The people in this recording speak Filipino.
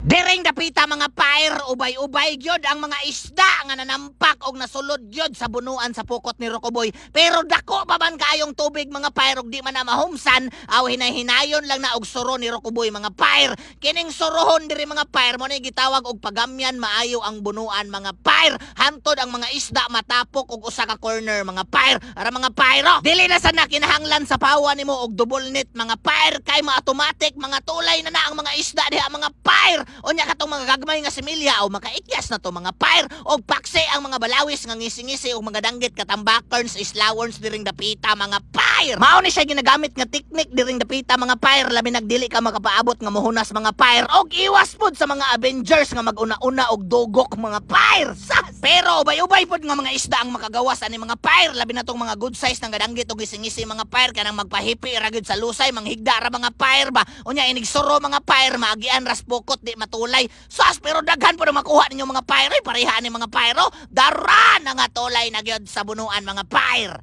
Diring dapita mga pair, ubay-ubay gyud ang mga isda nga nanampak og nasulod gyud sa bunuan sa pukot ni Rokoboy. Pero dako pa man kaayong tubig mga pair og di man na mahumsan, aw hinay-hinayon lang na og suro ni Rokoboy mga pair. Kining surohon diri mga pair mo ni gitawag og pagamyan maayo ang bunuan mga pair. Hantod ang mga isda matapok og usa ka corner mga pair. Ara mga pair, dili na sana kinahanglan sa pawa nimo og double net mga pair kay ma-automatic mga tulay na ang mga isda diha mga pair. Unya katong mga gagmay nga similya o makaikyas na to mga pair og paksi ang mga balawis nga ngisi-ngisi o mga danggit katambakerns islawons diring dapita mga pair. Mao ni siya ginagamit nga teknik diring dapita mga pair labi nagdili ka makapaabot nga mohunas mga pair og iwas pud sa mga Avengers nga maguna-una og dugok mga pair. Pero ubay-ubay pud nga mga isda ang makagawas ani mga pair labi na tong mga good size nga danggit og ngisi-ngisi mga pair kanang magpahipi ra gyud sa lusay manghigda ra mga pair ba. Unya inigsuro mga pair maagian ras pukot di matulay. Sus, pero daghan po na makuha ninyo mga pair. Pareha ni mga pairo. Dara na nga tulay na gyud sa bunuan mga pair.